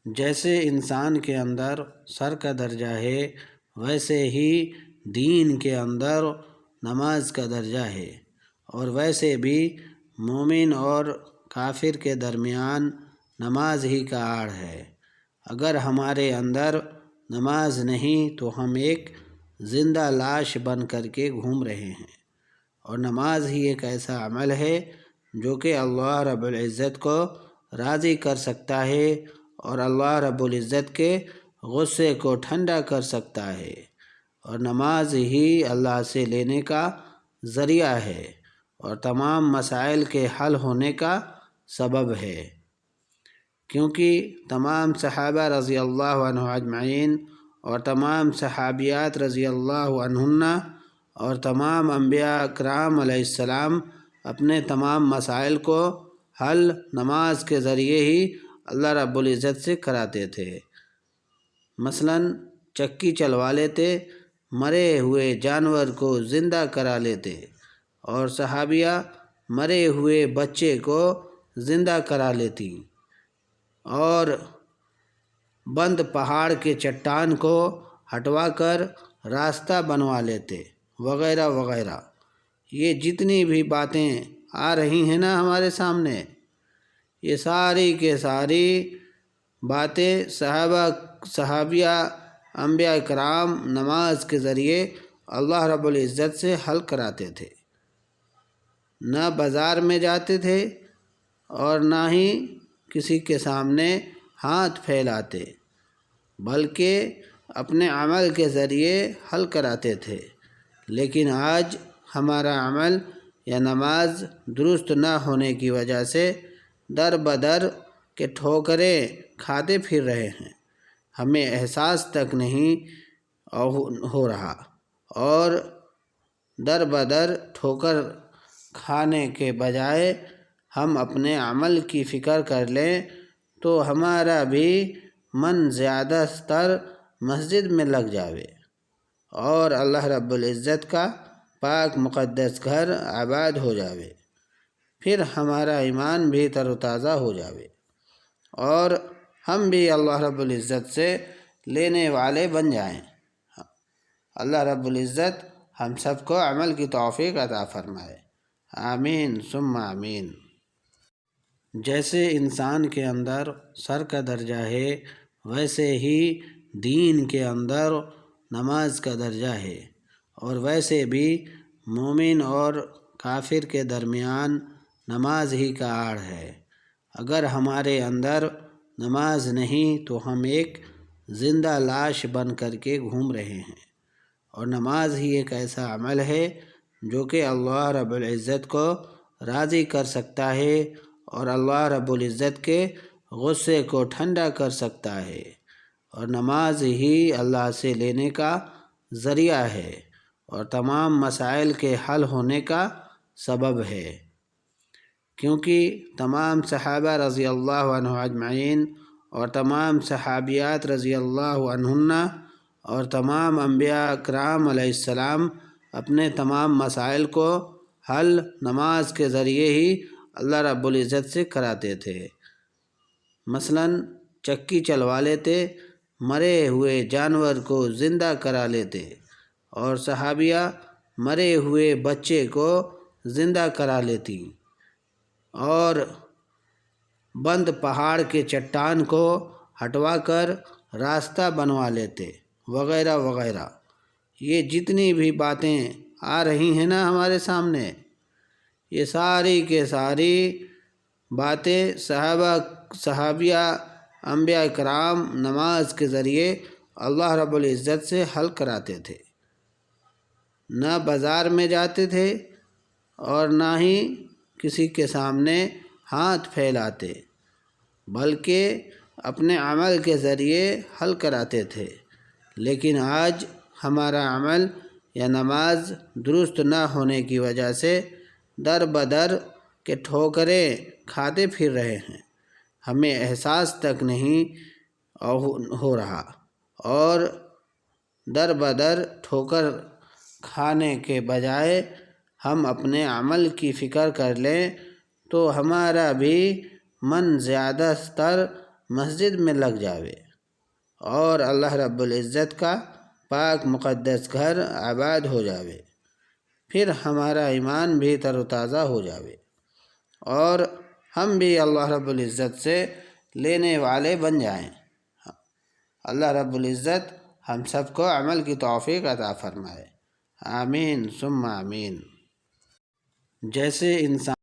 جیسے انسان کے اندر سر کا درجہ ہے، ویسے ہی دین کے اندر نماز کا درجہ ہے، اور ویسے بھی مومن اور کافر کے درمیان نماز ہی کا آڑ ہے۔ اگر ہمارے اندر نماز نہیں تو ہم ایک زندہ لاش بن کر کے گھوم رہے ہیں، اور نماز ہی ایک ایسا عمل ہے جو کہ اللہ رب العزت کو راضی کر سکتا ہے اور اللہ رب العزت کے غصے کو ٹھنڈا کر سکتا ہے، اور نماز ہی اللہ سے لینے کا ذریعہ ہے اور تمام مسائل کے حل ہونے کا سبب ہے، کیونکہ تمام صحابہ رضی اللہ عنہ اجمعین اور تمام صحابیات رضی اللہ عنہن اور تمام انبیاء کرام علیہ السلام اپنے تمام مسائل کو حل نماز کے ذریعے ہی اللہ رب العزت سے کراتے تھے۔ مثلاً چکی چلوا لیتے، مرے ہوئے جانور کو زندہ کرا لیتے، اور صحابیہ مرے ہوئے بچے کو زندہ کرا لیتی، اور بند پہاڑ کے چٹان کو ہٹوا کر راستہ بنوا لیتے، وغیرہ وغیرہ۔ یہ جتنی بھی باتیں آ رہی ہیں نا ہمارے سامنے، یہ ساری کے ساری باتیں صحابیہ انبیاء کرام نماز کے ذریعے اللہ رب العزت سے حل کراتے تھے۔ نہ بازار میں جاتے تھے اور نہ ہی کسی کے سامنے ہاتھ پھیلاتے، بلکہ اپنے عمل کے ذریعے حل کراتے تھے۔ لیکن آج ہمارا عمل یا نماز درست نہ ہونے کی وجہ سے در بدر کے ٹھوکریں کھاتے پھر رہے ہیں، ہمیں احساس تک نہیں ہو رہا، اور در بدر ٹھوکر کھانے کے بجائے ہم اپنے عمل کی فکر کر لیں تو ہمارا بھی من زیادہ تر مسجد میں لگ جاوے، اور اللہ رب العزت کا پاک مقدس گھر آباد ہو جاوے، پھر ہمارا ایمان بھی تر و تازہ ہو جاوے، اور ہم بھی اللہ رب العزت سے لینے والے بن جائیں۔ اللہ رب العزت ہم سب کو عمل کی توفیق عطا فرمائے، آمین ثم آمین۔ جیسے انسان کے اندر سر کا درجہ ہے، ویسے ہی دین کے اندر نماز کا درجہ ہے، اور ویسے بھی مومن اور کافر کے درمیان نماز ہی کا آڑ ہے۔ اگر ہمارے اندر نماز نہیں تو ہم ایک زندہ لاش بن کر کے گھوم رہے ہیں، اور نماز ہی ایک ایسا عمل ہے جو کہ اللہ رب العزت کو راضی کر سکتا ہے اور اللہ رب العزت کے غصے کو ٹھنڈا کر سکتا ہے، اور نماز ہی اللہ سے لینے کا ذریعہ ہے اور تمام مسائل کے حل ہونے کا سبب ہے، کیونکہ تمام صحابہ رضی اللہ عنہ اجمعین اور تمام صحابیات رضی اللہ عنہن اور تمام انبیاء کرام علیہ السلام اپنے تمام مسائل کو حل نماز کے ذریعے ہی اللہ رب العزت سے کراتے تھے۔ مثلاً چکی چلوا لیتے، مرے ہوئے جانور کو زندہ کرا لیتے، اور صحابیہ مرے ہوئے بچے کو زندہ کرا لیتی، اور بند پہاڑ کے چٹان کو ہٹوا کر راستہ بنوا لیتے، وغیرہ وغیرہ۔ یہ جتنی بھی باتیں آ رہی ہیں نا ہمارے سامنے، یہ ساری کے ساری باتیں صحابیہ انبیاء کرام نماز کے ذریعے اللہ رب العزت سے حل کراتے تھے۔ نہ بازار میں جاتے تھے اور نہ ہی کسی کے سامنے ہاتھ پھیلاتے، بلکہ اپنے عمل کے ذریعے حل کراتے تھے۔ لیکن آج ہمارا عمل یا نماز درست نہ ہونے کی وجہ سے در بدر کے ٹھوکریں کھاتے پھر رہے ہیں، ہمیں احساس تک نہیں ہو رہا، اور در بدر ٹھوکر کھانے کے بجائے ہم اپنے عمل کی فکر کر لیں تو ہمارا بھی من زیادہ تر مسجد میں لگ جاوے اور اللہ رب العزت کا پاک مقدس گھر آباد ہو جاوے، پھر ہمارا ایمان بھی تر و تازہ ہو جاوے اور ہم بھی اللہ رب العزت سے لینے والے بن جائیں۔ اللہ رب العزت ہم سب کو عمل کی توفیق عطا فرمائے، آمین ثم آمین۔ جیسے انسان